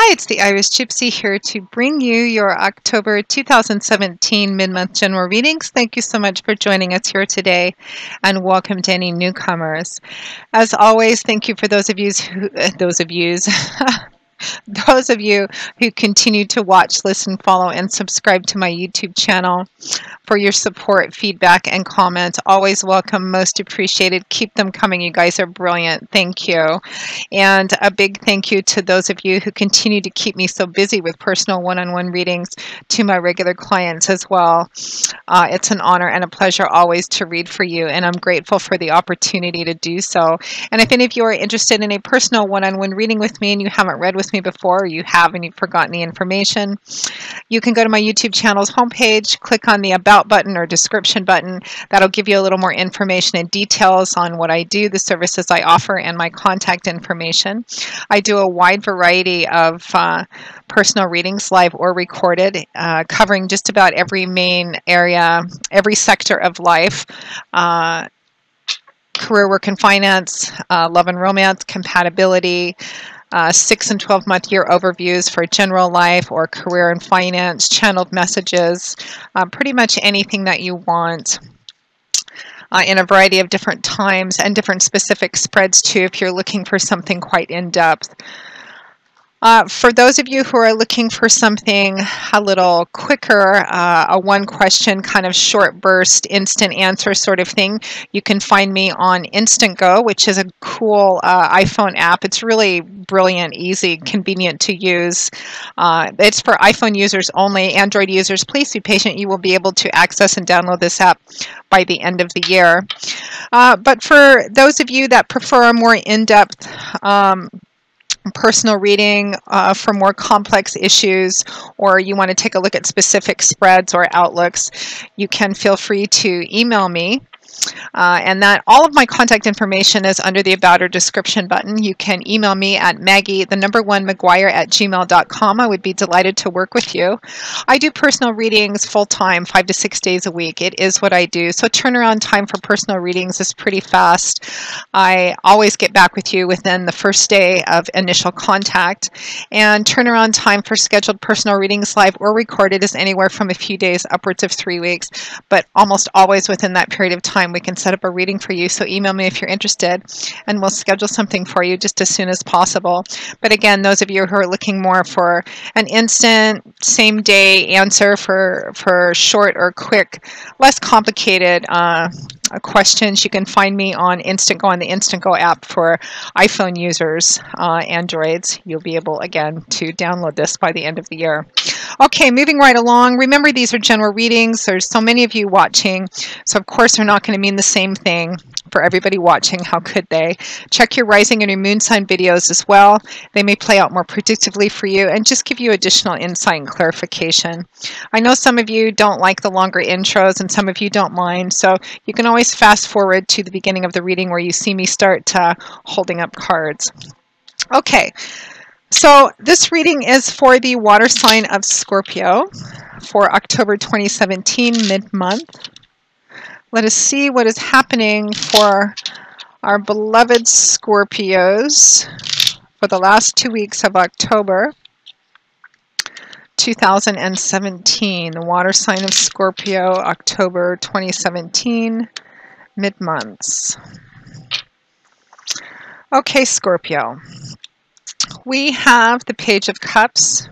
Hi, it's the Irish Gypsy here to bring you your October 2017 mid-month general readings. Thank you so much for joining us here today, and welcome to any newcomers. As always, thank you for those of you those of you who continue to watch, listen, follow, and subscribe to my YouTube channel. For your support, feedback, and comments. Always welcome, most appreciated. Keep them coming. You guys are brilliant. Thank you. And a big thank you to those of you who continue to keep me so busy with personal one-on-one readings, to my regular clients as well. It's an honor and a pleasure always to read for you, and I'm grateful for the opportunity to do so. And if any of you are interested in a personal one-on-one reading with me and you haven't read with me before, or you have and you've forgotten the information, you can go to my YouTube channel's homepage, click on the About button or description button. That'll give you a little more information and details on what I do, the services I offer, and my contact information. I do a wide variety of personal readings, live or recorded, covering just about every main area, every sector of life. Career, work, and finance, love and romance, compatibility, 6 and 12-month year overviews for general life or career and finance, channeled messages, pretty much anything that you want in a variety of different times and different specific spreads too if you're looking for something quite in-depth. For those of you who are looking for something a little quicker, a one-question kind of short burst, instant answer sort of thing, you can find me on Instant Go, which is a cool iPhone app. It's really brilliant, easy, convenient to use. It's for iPhone users only. Android users, please be patient. You will be able to access and download this app by the end of the year. But for those of you that prefer a more in-depth personal reading for more complex issues, or you want to take a look at specific spreads or outlooks, you can feel free to email me. And that all of my contact information is under the About or description button. You can email me at Maggie1McGuire@gmail.com. I would be delighted to work with you. I do personal readings full-time, 5 to 6 days a week. It is what I do. So turnaround time for personal readings is pretty fast. I always get back with you within the first day of initial contact. And turnaround time for scheduled personal readings, live or recorded, is anywhere from a few days upwards of 3 weeks, but almost always within that period of time we can set up a reading for you. So email me if you're interested, and we'll schedule something for you just as soon as possible. But again, those of you who are looking more for an instant, same day answer for short or quick, less complicated questions, you can find me on Instant Go, on the Instant Go app for iPhone users, Androids. You'll be able, again, to download this by the end of the year. Okay, moving right along. Remember, these are general readings. There's so many of you watching, so of course they're not going to mean the same thing for everybody watching. How could they? Check your rising and your moon sign videos as well. They may play out more predictively for you and just give you additional insight and clarification. I know some of you don't like the longer intros and some of you don't mind, so you can always fast forward to the beginning of the reading where you see me start holding up cards. Okay, so this reading is for the water sign of Scorpio for October 2017, mid-month. Let us see what is happening for our beloved Scorpios for the last 2 weeks of October 2017. The water sign of Scorpio, October 2017, mid-months. Okay, Scorpio. We have the Page of Cups,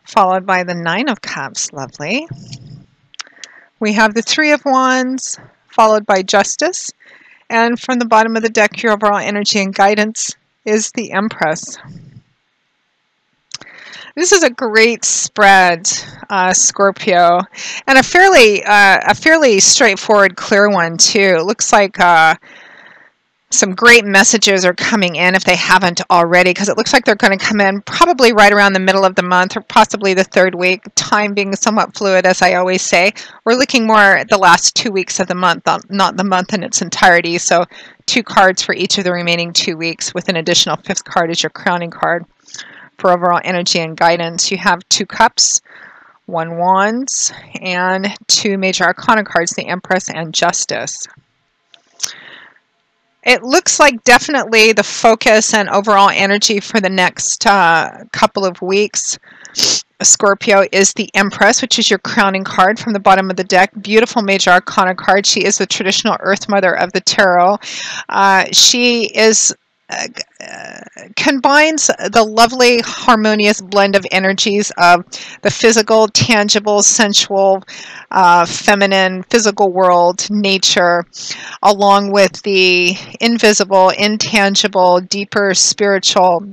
followed by the Nine of Cups. Lovely. We have the Three of Wands, followed by Justice. And from the bottom of the deck, your overall energy and guidance is the Empress. This is a great spread, Scorpio, and a fairly straightforward, clear one too. It looks like some great messages are coming in if they haven't already, because it looks like they're going to come in probably right around the middle of the month or possibly the third week, time being somewhat fluid, as I always say. We're looking more at the last 2 weeks of the month, not the month in its entirety. So 2 cards for each of the remaining 2 weeks, with an additional 5th card as your crowning card for overall energy and guidance. You have 2 Cups, 1 Wands, and 2 Major Arcana cards, the Empress and Justice. It looks like definitely the focus and overall energy for the next couple of weeks, Scorpio, is the Empress, which is your crowning card from the bottom of the deck. Beautiful Major Arcana card. She is the traditional Earth Mother of the Tarot. She is combines the lovely harmonious blend of energies of the physical, tangible, sensual, feminine, physical world, nature, along with the invisible, intangible, deeper spiritual,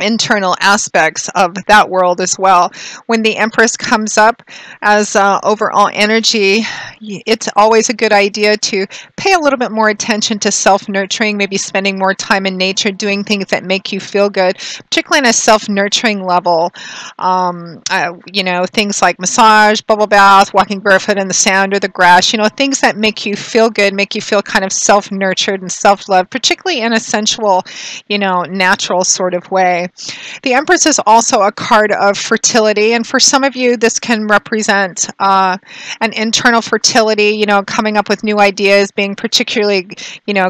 internal aspects of that world as well. When the Empress comes up as overall energy, it's always a good idea to pay a little bit more attention to self-nurturing, maybe spending more time in nature, doing things that make you feel good, particularly on a self-nurturing level. Things like massage, bubble bath, walking barefoot in the sand or the grass, things that make you feel good, make you feel kind of self-nurtured and self-loved, particularly in a sensual, natural sort of way. The Empress is also a card of fertility, and for some of you, this can represent an internal fertility, coming up with new ideas, being particularly,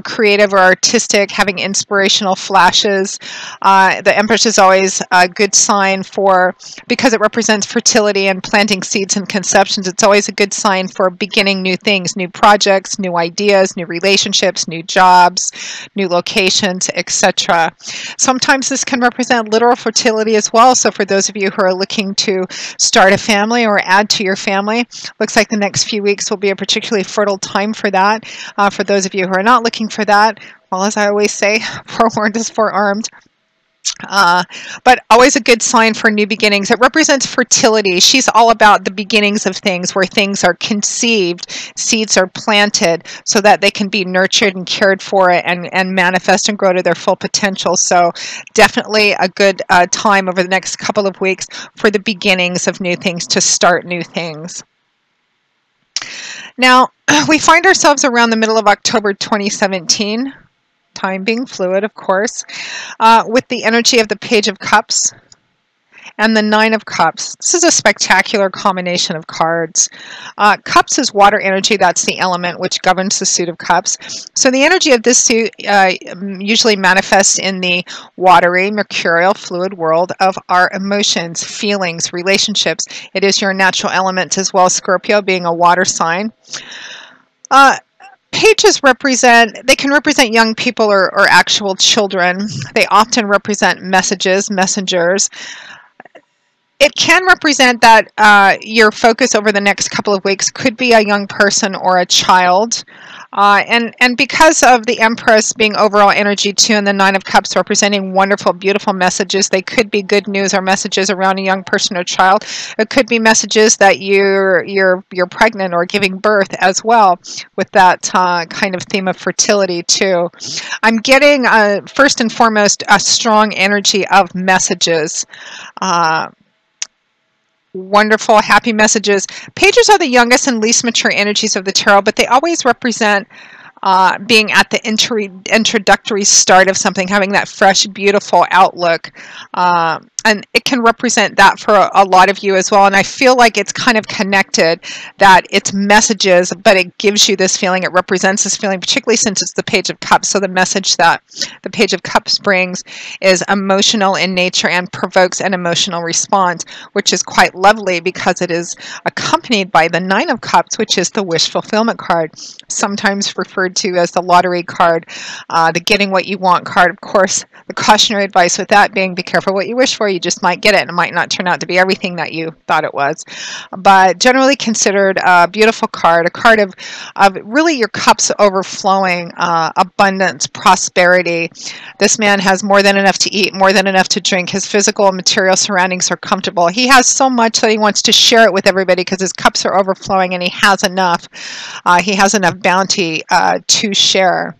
creative or artistic, having inspirational flashes. The Empress is always a good sign because it represents fertility and planting seeds and conceptions, it's always a good sign for beginning new things, new projects, new ideas, new relationships, new jobs, new locations, etc. Sometimes this can represent literal fertility as well. So for those of you who are looking to start a family or add to your family, looks like the next few weeks will be a particularly fertile time for that. For those of you who are not looking for that, well, as I always say, forewarned is forearmed. But always a good sign for new beginnings. It represents fertility. She's all about the beginnings of things, where things are conceived, seeds are planted so that they can be nurtured and cared for and manifest and grow to their full potential. So definitely a good time over the next couple of weeks for the beginnings of new things, to start new things. Now, we find ourselves around the middle of October 2017. Time being fluid, of course, with the energy of the Page of Cups and the Nine of Cups. This is a spectacular combination of cards. Cups is water energy. That's the element which governs the suit of cups. So the energy of this suit usually manifests in the watery, mercurial, fluid world of our emotions, feelings, relationships. It is your natural element as well, Scorpio, being a water sign. Pages they can represent young people or actual children. They often represent messages, messengers. It can represent that your focus over the next couple of weeks could be a young person or a child. And because of the Empress being overall energy too, and the Nine of Cups representing wonderful, beautiful messages, they could be good news or messages around a young person or child. It could be messages that you're pregnant or giving birth as well, with that kind of theme of fertility too. I'm getting first and foremost a strong energy of messages. Wonderful, happy messages. Pages are the youngest and least mature energies of the tarot, but they always represent being at the introductory start of something, having that fresh, beautiful outlook. And it can represent that for a lot of you as well. And I feel like it's kind of connected, that it's messages, but it gives you this feeling, it represents this feeling, particularly since it's the Page of Cups. So the message that the Page of Cups brings is emotional in nature and provokes an emotional response, which is quite lovely because it is accompanied by the Nine of Cups, which is the wish fulfillment card, sometimes referred to as the lottery card, the getting what you want card. Of course, the cautionary advice with that being, be careful what you wish for. You just might get it, and it might not turn out to be everything that you thought it was. But generally considered a beautiful card, a card of really your cups overflowing, abundance, prosperity. This man has more than enough to eat, more than enough to drink. His physical and material surroundings are comfortable. He has so much that he wants to share it with everybody because his cups are overflowing and he has enough. He has enough bounty to share.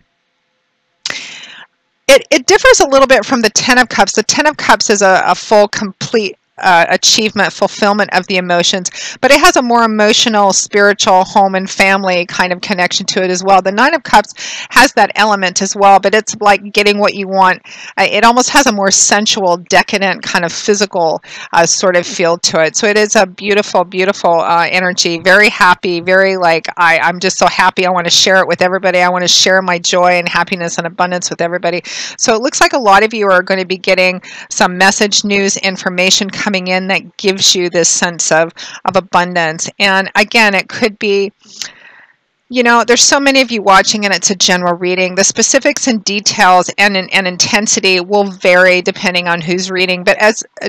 It differs a little bit from the Ten of Cups. The Ten of Cups is a full, complete achievement, fulfillment of the emotions, but it has a more emotional, spiritual, home and family kind of connection to it as well. The Nine of Cups has that element as well, but it's like getting what you want. It almost has a more sensual, decadent kind of physical sort of feel to it. So it is a beautiful, beautiful energy. Very happy, very like, I'm just so happy. I want to share it with everybody. I want to share my joy and happiness and abundance with everybody. So it looks like a lot of you are going to be getting some message, news, information coming in that gives you this sense of abundance. And again, it could be, you know, there's so many of you watching and it's a general reading. The specifics and details and intensity will vary depending on who's reading, but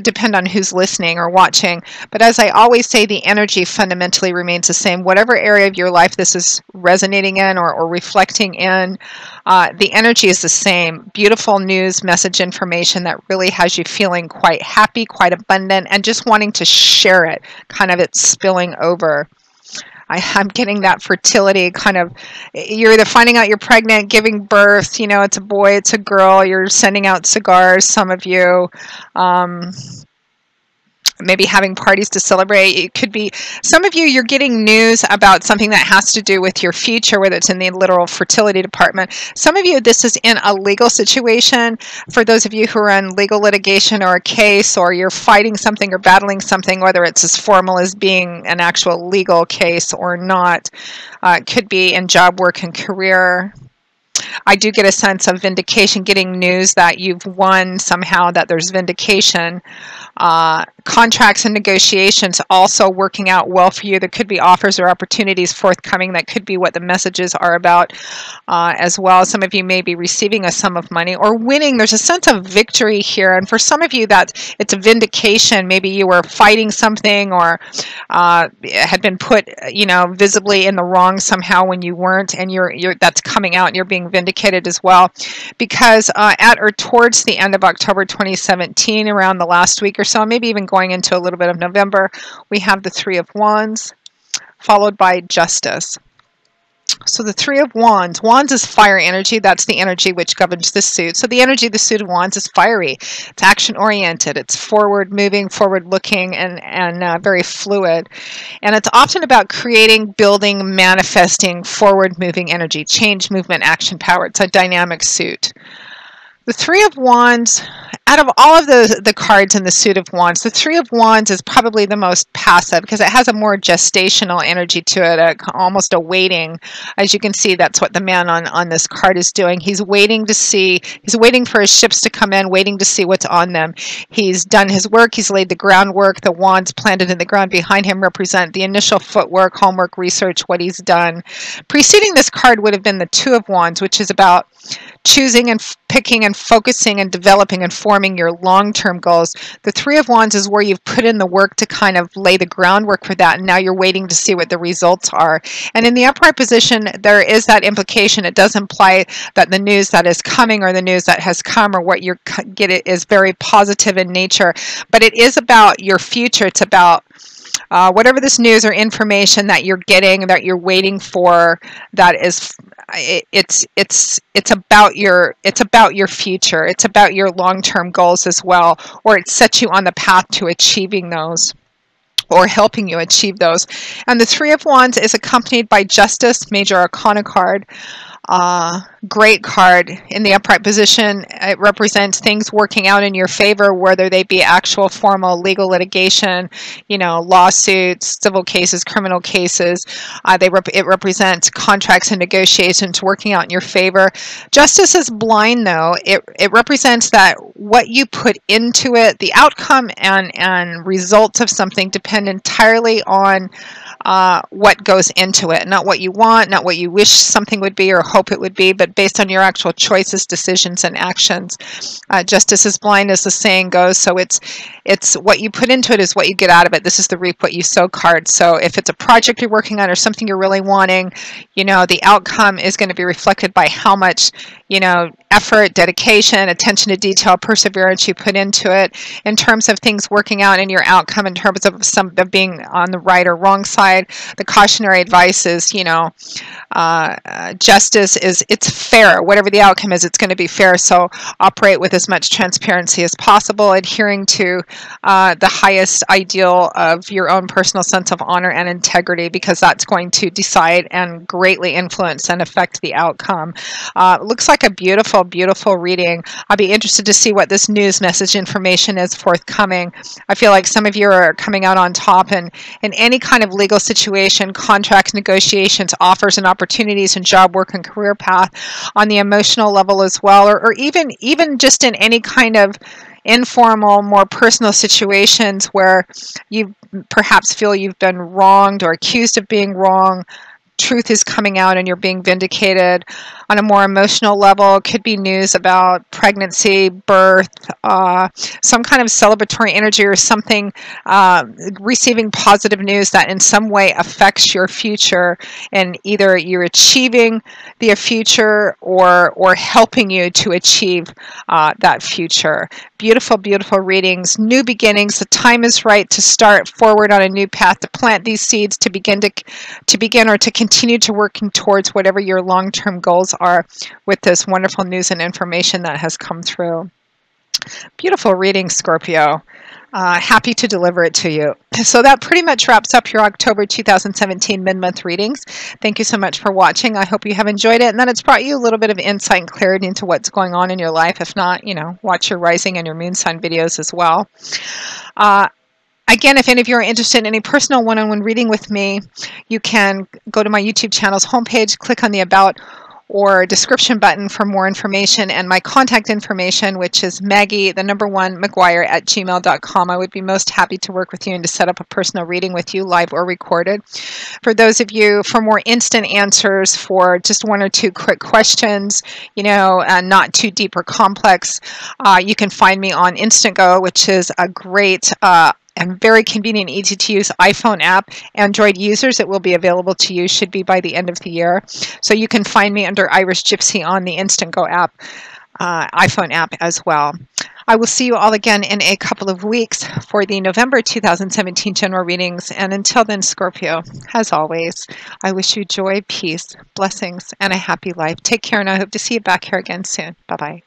depend on who's listening or watching. But as I always say, the energy fundamentally remains the same. Whatever area of your life this is resonating in or reflecting in, the energy is the same. Beautiful news, message, information that really has you feeling quite happy, quite abundant, and just wanting to share it. Kind of it's spilling over. I'm getting that fertility kind of, you're either finding out you're pregnant, giving birth, you know, it's a boy, it's a girl, you're sending out cigars, some of you, maybe having parties to celebrate. It could be, some of you, you're getting news about something that has to do with your future, whether it's in the literal fertility department. Some of you, this is in a legal situation. For those of you who are in legal litigation or a case, or you're fighting something or battling something, whether it's as formal as being an actual legal case or not, it could be in job, work, and career. I do get a sense of vindication, getting news that you've won somehow, that there's vindication. Contracts and negotiations also working out well for you. There could be offers or opportunities forthcoming. That could be what the messages are about as well. Some of you may be receiving a sum of money or winning. There's a sense of victory here. And for some of you, it's a vindication. Maybe you were fighting something or had been put, you know, visibly in the wrong somehow when you weren't, and that's coming out and you're being vindicated as well. Because at or towards the end of October 2017, around the last week or so, maybe even going into a little bit of November, we have the Three of Wands, followed by Justice. So the Three of Wands. Wands is fire energy. That's the energy which governs the suit. So the energy of the suit of Wands is fiery. It's action-oriented. It's forward-moving, forward-looking, and very fluid. And it's often about creating, building, manifesting, forward-moving energy, change, movement, action, power. It's a dynamic suit. The Three of Wands, out of all of the cards in the suit of Wands, the Three of Wands is probably the most passive because it has a more gestational energy to it, almost a waiting. As you can see, that's what the man on this card is doing. He's waiting to see, he's waiting for his ships to come in, waiting to see what's on them. He's done his work, he's laid the groundwork. The wands planted in the ground behind him represent the initial footwork, homework, research, what he's done. Preceding this card would have been the Two of Wands, which is about choosing and picking and focusing and developing and forming your long-term goals. The Three of Wands is where you've put in the work to kind of lay the groundwork for that, and now you're waiting to see what the results are. And in the upright position, there is that implication. It does imply that the news that is coming or the news that has come or what you're getting is very positive in nature, but it is about your future. It's about whatever this news or information that you're getting, that you're waiting for, that is, it's about your future. It's about your long-term goals as well, or it sets you on the path to achieving those, or helping you achieve those. And the Three of Wands is accompanied by Justice, Major Arcana card. Great card in the upright position. It represents things working out in your favor, whether they be actual formal legal litigation, you know, lawsuits, civil cases, criminal cases. It represents contracts and negotiations working out in your favor. Justice is blind, though. It represents that what you put into it, the outcome and results of something depend entirely on what goes into it, not what you want, not what you wish something would be or hope it would be, but based on your actual choices, decisions, and actions. Justice is blind, as the saying goes, so it's what you put into it is what you get out of it. This is the reap what you sow card. So if it's a project you're working on or something you're really wanting, you know, the outcome is going to be reflected by how much, you know, effort, dedication, attention to detail, perseverance you put into it. In terms of things working out in your outcome, in terms of being on the right or wrong side, the cautionary advice is, justice is, it's fair. Whatever the outcome is, it's going to be fair. So operate with as much transparency as possible, adhering to the highest ideal of your own personal sense of honor and integrity, because that's going to decide and greatly influence and affect the outcome. Looks like a beautiful, beautiful reading. I'll be interested to see what this news message information is forthcoming. I feel like some of you are coming out on top in any kind of legal situation, contracts, negotiations, offers and opportunities, and job, work, and career path, on the emotional level as well, or even just in any kind of informal, more personal situations where you perhaps feel you've been wronged or accused of being wrong. Truth is coming out and you're being vindicated. On a more emotional level, it could be news about pregnancy, birth, some kind of celebratory energy or something, receiving positive news that in some way affects your future, and either you're achieving the future or helping you to achieve that future. Beautiful, beautiful readings. New beginnings. The time is right to start forward on a new path, to plant these seeds, to begin or to continue to working towards whatever your long-term goals are with this wonderful news and information that has come through. Beautiful reading, Scorpio. Happy to deliver it to you. So that pretty much wraps up your October 2017 mid-month readings. Thank you so much for watching. I hope you have enjoyed it and that it's brought you a little bit of insight and clarity into what's going on in your life. If not, watch your rising and your moon sign videos as well. Again, if any of you are interested in any personal one-on-one reading with me, you can go to my YouTube channel's homepage, click on the About or description button for more information, and my contact information, which is Maggie1McGuire@gmail.com. I would be most happy to work with you and to set up a personal reading with you, live or recorded. For those of you for more instant answers for just one or two quick questions, not too deep or complex, you can find me on Instant Go, which is a great and very convenient, easy to use iPhone app. Android users, it will be available to you, should be by the end of the year. So you can find me under Irish Gypsy on the Instant Go app, iPhone app as well. I will see you all again in a couple of weeks for the November 2017 general readings. And until then, Scorpio, as always, I wish you joy, peace, blessings, and a happy life. Take care, and I hope to see you back here again soon. Bye-bye.